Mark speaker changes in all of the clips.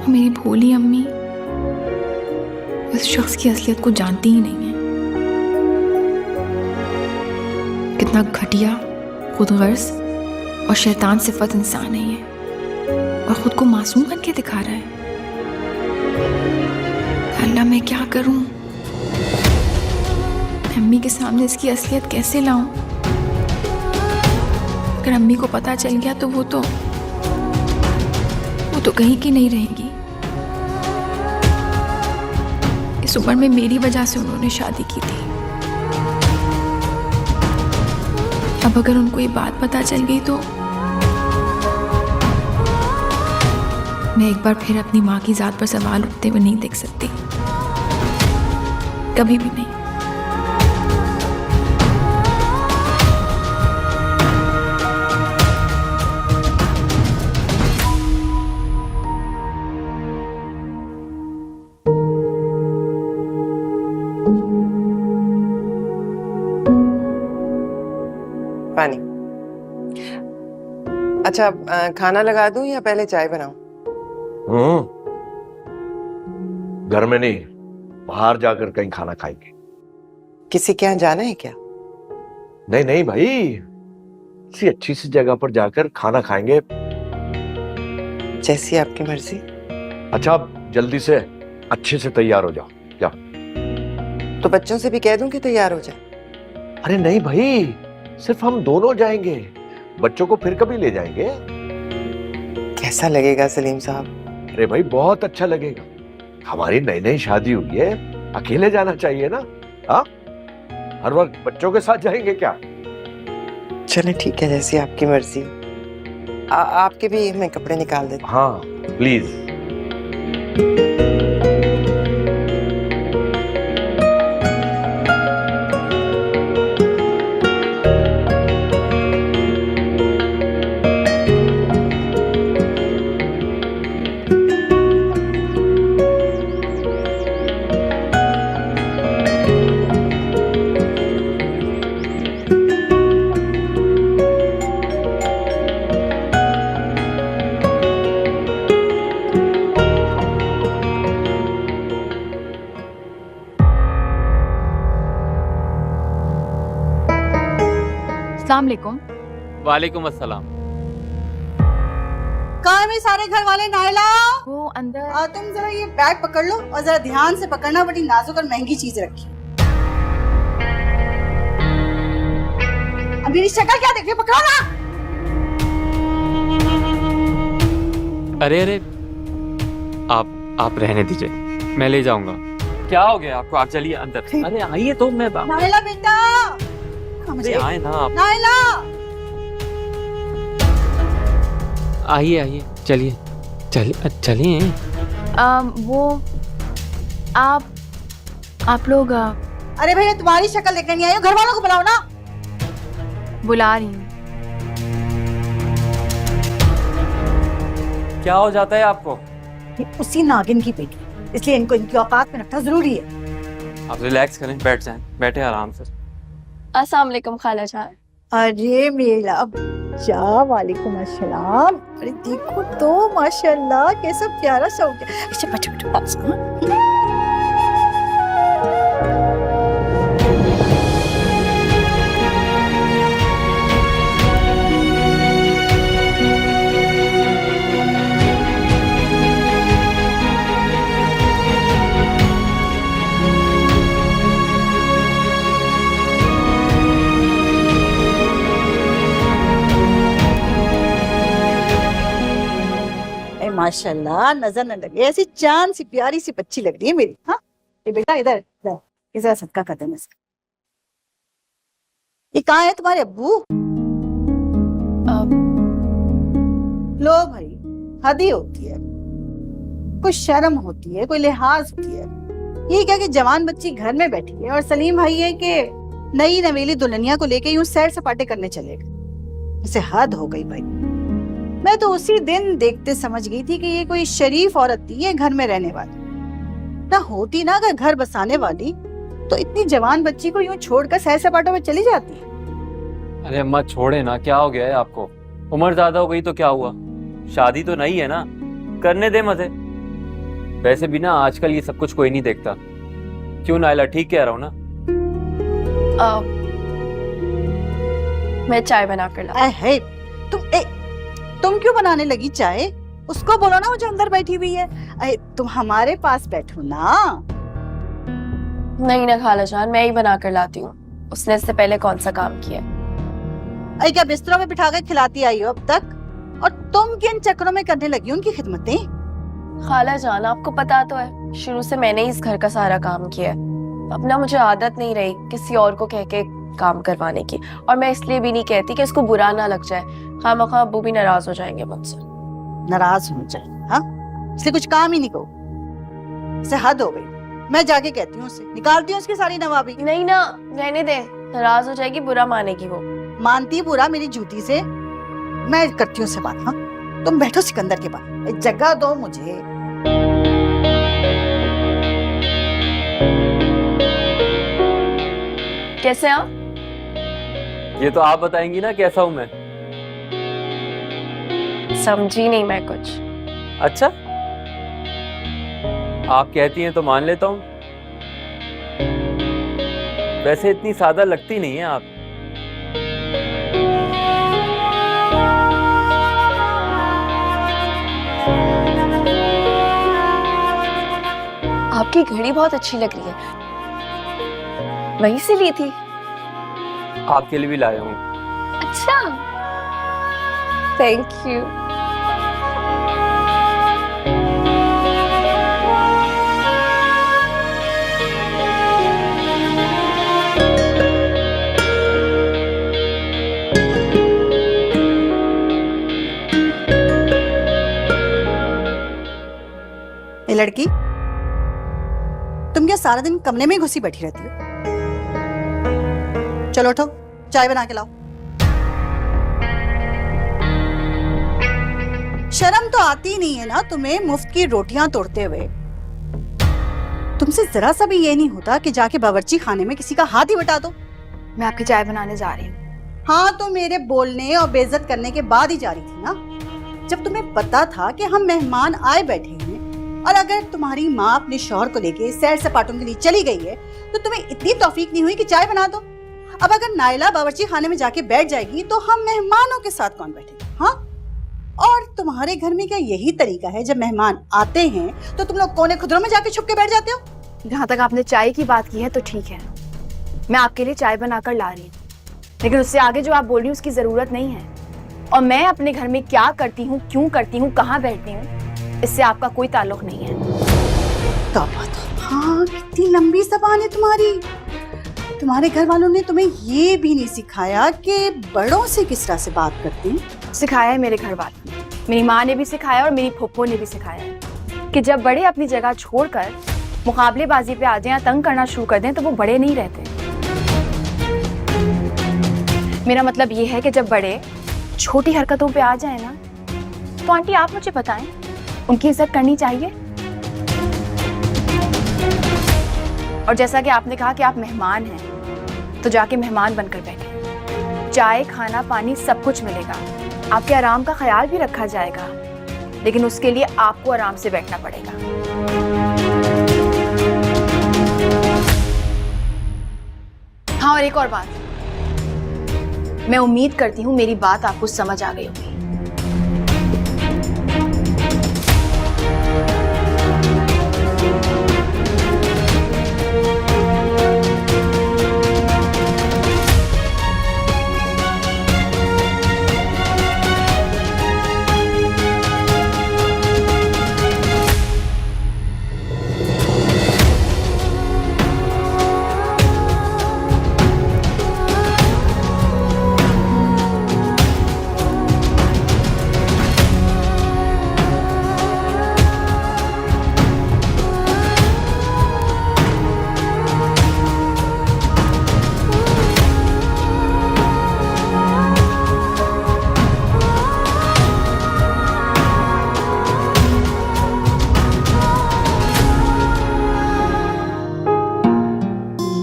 Speaker 1: और मेरी भोली अम्मी उस शख्स की असलियत को जानती ही नहीं है। कितना घटिया, खुदगर्ज और शैतान सिफत इंसान है ये, और खुद को मासूम बन के दिखा रहा है। अल्लाह, मैं क्या करूं? अम्मी के सामने इसकी असलियत कैसे लाऊं? अगर अम्मी को पता चल गया तो वो तो कहीं की नहीं रहेगी। इस उम्र में मेरी वजह से उन्होंने शादी की थी। अब अगर उनको ये बात पता चल गई तो मैं एक बार फिर अपनी माँ की जात पर सवाल उठते हुए नहीं देख सकती, कभी भी नहीं।
Speaker 2: पानी। अच्छा, खाना लगा दूं या पहले चाय बनाऊं?
Speaker 3: घर में नहीं, बाहर जाकर कहीं खाना खाएंगे।
Speaker 2: किसी के यहाँ जाना है क्या?
Speaker 3: नहीं नहीं भाई, किसी अच्छी सी जगह पर जाकर खाना खाएंगे।
Speaker 2: जैसी आपकी मर्जी।
Speaker 3: अच्छा, आप जल्दी से अच्छे से तैयार हो जाओ। क्या?
Speaker 2: तो बच्चों से भी कह दूं कि तैयार हो जाए?
Speaker 3: अरे नहीं भाई, सिर्फ हम दोनों जाएंगे, बच्चों को फिर कभी ले जाएंगे।
Speaker 2: कैसा लगेगा सलीम साहब?
Speaker 3: अरे भाई, बहुत अच्छा लगेगा। हमारी नई नई शादी हुई है, अकेले जाना चाहिए ना। हाँ, हर वक्त बच्चों के साथ जाएंगे क्या?
Speaker 2: चले ठीक है, जैसी आपकी मर्जी। आपके भी मैं कपड़े निकाल देता हूं।
Speaker 3: हाँ प्लीज।
Speaker 1: अस्सलाम वालेकुम।
Speaker 4: वालेकुम अस्सलाम।
Speaker 5: कहाँ है मेरे सारे घर वाले? नायला,
Speaker 1: वो अंदर।
Speaker 5: तुम जरा ये बैग पकड़ लो और जरा ध्यान से पकड़ना, बड़ी नाजुक और महंगी चीज रखी। अब मेरी शक्ल क्या देख रही हो? पकड़ो ना।
Speaker 4: अरे अरे, आप रहने दीजिए, मैं ले जाऊंगा। क्या हो गया आपको? आप चलिए अंदर। अरे आइए तो मैं
Speaker 5: नायला बेटा,
Speaker 4: अरे आए ना आप।
Speaker 5: नायला।
Speaker 4: आइए आइए, चलिए चलिए।
Speaker 1: वो आप लोग
Speaker 5: अरे भैया, तुम्हारी शक्ल देखने नहीं आई हो, घर वालों को बुलाओ ना।
Speaker 1: बुला रही हूँ।
Speaker 4: क्या हो जाता है आपको?
Speaker 5: ये उसी नागिन की बेटी, इसलिए इनको इनकी औकात में रखना जरूरी है।
Speaker 4: आप रिलैक्स करें, बैठ जाएं, बैठे आराम से।
Speaker 6: अस्सलाम वालेकुम खाला जान।
Speaker 5: अरे मेरा बच्चा, वालेकुम अस्सलाम। अरे देखो तो माशाल्लाह, कैसा प्यारा सा हो गया। अच्छा बच्चा बेटा पास। माशाल्लाह, नजर न लगे, ऐसी चांद सी प्यारी सी बच्ची लग रही है मेरी। हाँ ये बेटा, इधर इधर, इधर सदका कर देना इसका। ये कहाँ है तुम्हारे अब्बू? लो भाई, हद ही होती है, कोई शर्म होती है, कोई लिहाज होती है। ये क्या कि जवान बच्ची घर में बैठी है और सलीम भाई है कि नई नवेली दुल्हनिया को लेके यूं सैर सपाटे करने चले गए। इसे हद हो गई भाई। मैं तो उसी दिन देखते समझ गई थी कि ये कोई शरीफ औरत थी, ये घर में रहने वाली ना होती। ना अगर घर बसाने वाली तो इतनी जवान बच्ची को यूं छोड़कर सैर सपाटों में चली जाती है।
Speaker 4: अरे अम्मा छोड़े ना, क्या हो गया है आपको? उम्र ज्यादा हो गई तो क्या हुआ? शादी तो नहीं है ना, करने दे मजे। वैसे भी ना आजकल ये सब कुछ कोई नहीं देखता। क्यों नायला, ठीक कह रहा हूँ ना?
Speaker 6: मैं चाय बना कर ला।
Speaker 5: है तुम क्यों बनाने लगी चाय? उसको बोलो ना, वो जो अंदर बैठी हुई है। तुम हमारे पास बैठो ना।
Speaker 6: नहीं ना खाला जान, मैं ही बना कर लाती हूँ। उसने इससे पहले कौन सा काम किया?
Speaker 5: क्या बिस्तरों में बिठा कर खिलाती आई हो अब तक? और तुम किन चक्करों में करने लगी उनकी खिदमतें?
Speaker 6: खाला जान, आपको पता तो है शुरू से मैंने ही इस घर का सारा काम किया है। अब ना मुझे आदत नहीं रही किसी और को कह के काम करवाने की। और मैं इसलिए भी नहीं कहती कि इसको बुरा ना लग जाए। खामखा अब्बू भी नाराज हो जाएंगे मुझसे।
Speaker 5: नाराज हो जाए? हाँ, इसलिए कुछ काम ही नहीं करो। इसे हद हो गई। मैं जाके कहती हूँ उसे, निकालती हूँ उसकी सारी नवाबी।
Speaker 6: नहीं ना, रहने दे, नाराज हो जाएगी, बुरा मानेगी वो।
Speaker 5: मानती पूरा मेरी जूती से। मैं करती हूँ उससे बात। हाँ, तुम बैठो सिकंदर के पास, जगह दो मुझे।
Speaker 6: कैसे आप?
Speaker 4: ये तो आप बताएंगी ना कैसा हूं मैं।
Speaker 6: समझी नहीं मैं कुछ।
Speaker 4: अच्छा, आप कहती हैं तो मान लेता हूं। वैसे इतनी सादा लगती नहीं है आप।
Speaker 6: आपकी घड़ी बहुत अच्छी लग रही है, वहीं से ली थी?
Speaker 4: आपके लिए भी लाया हूँ।
Speaker 6: अच्छा, थैंक यू।
Speaker 5: ये लड़की, तुम क्या सारा दिन कमरे में घुसी बैठी रहती हो? चलो उठो, चाय बना के लाओ। शर्म तो आती नहीं है ना तुम्हें मुफ्त की रोटियां तोड़ते हुए? तुमसे जरा सा भी ये नहीं होता कि जाके बावर्ची खाने में किसी का हाथ ही बटा दो?
Speaker 1: मैं आपकी चाय बनाने जा रही हूँ।
Speaker 5: हाँ, तो मेरे बोलने और बेइज्जत करने के बाद ही जा रही थी ना। जब तुम्हें पता था कि हम मेहमान आए बैठे हैं और अगर तुम्हारी माँ अपने शौहर को लेके सैर सपाटों के लिए चली गई है तो तुम्हें इतनी तौफीक नहीं हुई कि चाय बना दो। अब अगर नायला बावर्ची खाने में जाके बैठ जाएगी तो हम मेहमानों के साथ कौन बैठेगा? हाँ, और तुम्हारे घर में क्या यही तरीका है, जब मेहमान आते हैं तो तुम लोग कोने खुदरों में जाके छुप के बैठ जाते हो?
Speaker 1: जहाँ तक आपने चाय की बात की है तो ठीक है, मैं आपके लिए चाय बनाकर ला रही हूँ, लेकिन उससे आगे जो आप बोल रही हैं उसकी जरूरत नहीं है। और मैं अपने घर में क्या करती हूँ, क्यों करती हूँ, कहाँ बैठती हूँ, इससे आपका कोई ताल्लुक नहीं है।
Speaker 5: हाँ, कितनी लंबी ज़बान है तुम्हारी। तुम्हारे घर वालों ने तुम्हें ये भी नहीं सिखाया कि बड़ों से किस तरह से बात करते हैं?
Speaker 1: सिखाया है मेरे घर वालों ने, मेरी माँ ने भी सिखाया और मेरी फूफो ने भी सिखाया है कि जब बड़े अपनी जगह छोड़कर मुकाबलेबाजी पे आ जाएं या तंग करना शुरू कर दें तो वो बड़े नहीं रहते। मेरा मतलब ये है कि जब बड़े छोटी हरकतों पे आ जाए ना, तो आंटी आप मुझे बताएं, उनकी इज्जत करनी चाहिए। और जैसा कि आपने कहा कि आप मेहमान हैं, तो जाके मेहमान बनकर बैठे। चाय, खाना, पानी सब कुछ मिलेगा, आपके आराम का ख्याल भी रखा जाएगा, लेकिन उसके लिए आपको आराम से बैठना पड़ेगा। हाँ, और एक और बात, मैं उम्मीद करती हूँ मेरी बात आपको समझ आ गई होगी।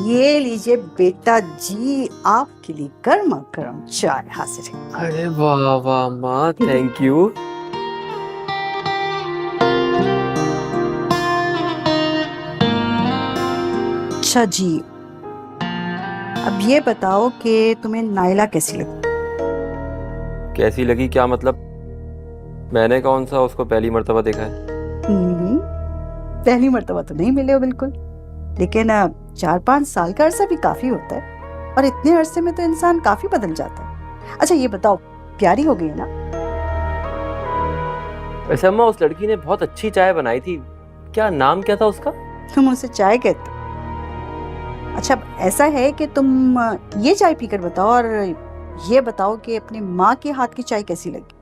Speaker 5: ये लीजिए बेटा जी, आपके लिए गर्मा गर्म चाय हाजिर है।
Speaker 4: अरे वाह वाह माँ, थैंक यू।
Speaker 5: अच्छा जी, अब ये बताओ कि तुम्हें नायला कैसी लगी?
Speaker 4: कैसी लगी क्या मतलब? मैंने कौन सा उसको पहली मर्तबा देखा है?
Speaker 5: पहली मर्तबा तो नहीं मिले हो बिल्कुल, लेकिन 4-5 साल का अरसा भी काफी होता है, और इतने अरसे में तो इंसान काफी बदल जाता है। अच्छा ये बताओ, प्यारी हो गई है ना?
Speaker 4: वैसे अम्मा, उस लड़की ने बहुत अच्छी चाय बनाई थी। क्या नाम क्या था उसका?
Speaker 5: तुम उसे चाय कहते हो? अच्छा अब ऐसा है कि तुम ये चाय पीकर बताओ, और ये बताओ कि अपनी माँ के हाथ की चाय कैसी लगी।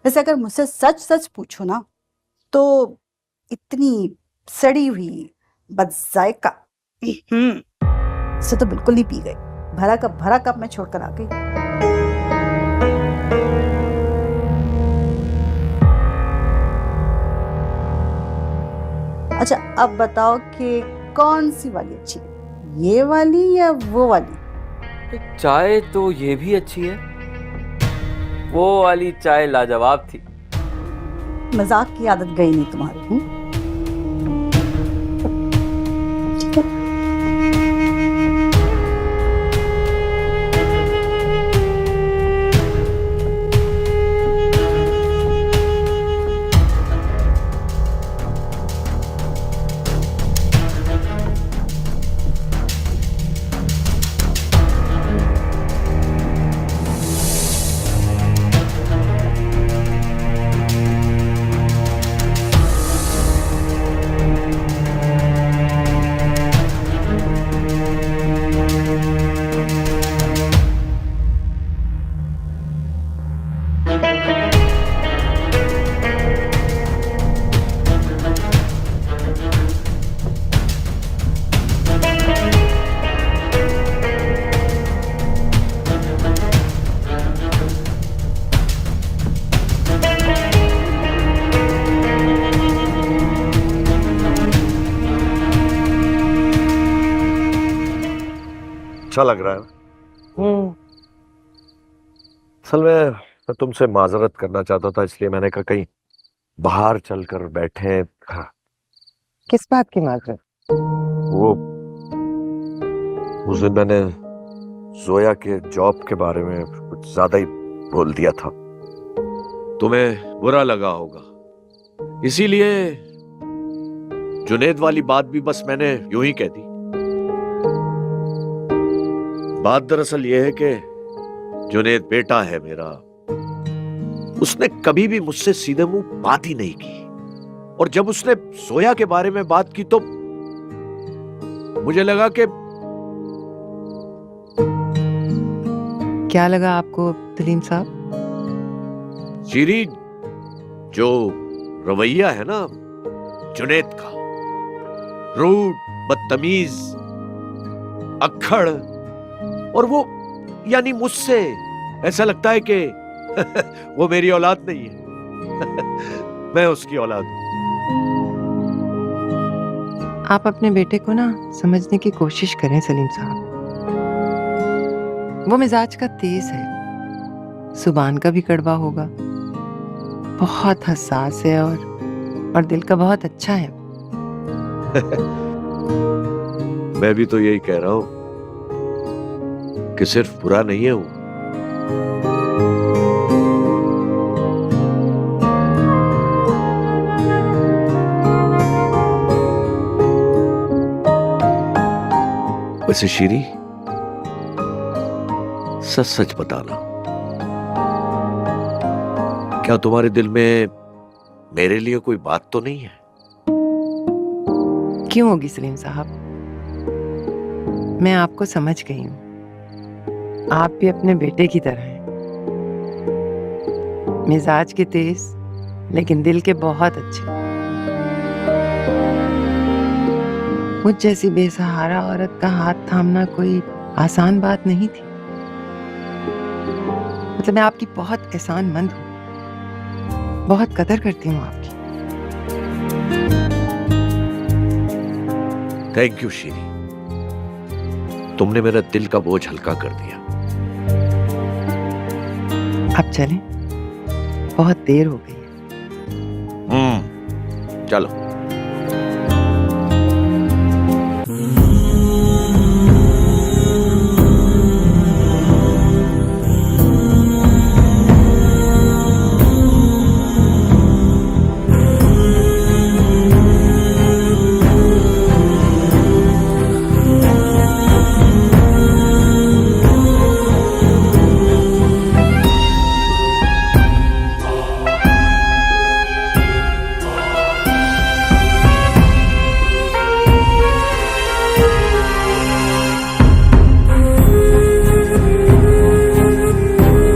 Speaker 5: वैसे अगर मुझसे सच सच पूछो ना, तो इतनी सड़ी हुई बदजायका से तो बिल्कुल नहीं पी गई। भरा कप मैं छोड़कर आ गई। अच्छा अब बताओ कि कौन सी वाली अच्छी है, ये वाली या वो वाली?
Speaker 4: चाय तो ये भी अच्छी है, वो वाली चाय लाजवाब थी।
Speaker 5: मजाक की आदत गई नहीं तुम्हारी?
Speaker 3: अच्छा लग रहा है। असल में मैं तुमसे माजरत करना चाहता था, इसलिए मैंने कहा कहीं बाहर चलकर बैठे। हाँ।
Speaker 2: किस बात की माजरत?
Speaker 3: वो उस दिन मैंने जोया के जॉब के बारे में कुछ ज्यादा ही बोल दिया था। तुम्हें बुरा लगा होगा, इसीलिए जुनैद वाली बात भी बस मैंने यूं ही कह दी। बात दरअसल यह है कि जुनैद बेटा है मेरा, उसने कभी भी मुझसे सीधे मुंह बात ही नहीं की, और जब उसने सोया के बारे में बात की तो मुझे लगा कि
Speaker 2: क्या लगा आपको सलीम साहब?
Speaker 3: शीरी, जो रवैया है ना जुनैद का, रूड, बदतमीज, अक्खड़, और वो यानी मुझसे ऐसा लगता है कि वो मेरी औलाद नहीं है मैं उसकी औलाद हूं।
Speaker 2: आप अपने बेटे को ना समझने की कोशिश करें सलीम साहब। वो मिजाज का तेज है, जुबान का भी कड़वा होगा, बहुत हसास है, और दिल का बहुत अच्छा है।
Speaker 3: मैं भी तो यही कह रहा हूं कि सिर्फ बुरा नहीं है वो। वैसे शीरी, सच सच बताना, क्या तुम्हारे दिल में मेरे लिए कोई बात तो नहीं है?
Speaker 2: क्यों होगी सलीम साहब? मैं आपको समझ गई हूं, आप भी अपने बेटे की तरह हैं, मिजाज के तेज लेकिन दिल के बहुत अच्छे। मुझ जैसी बेसहारा औरत का हाथ थामना कोई आसान बात नहीं थी। मतलब मैं आपकी बहुत एहसानमंद हूं, बहुत कदर करती हूँ आपकी।
Speaker 3: थैंक यू शीरी, तुमने मेरा दिल का बोझ हल्का कर दिया।
Speaker 2: अब चलें, बहुत देर हो गई है।
Speaker 3: चलो।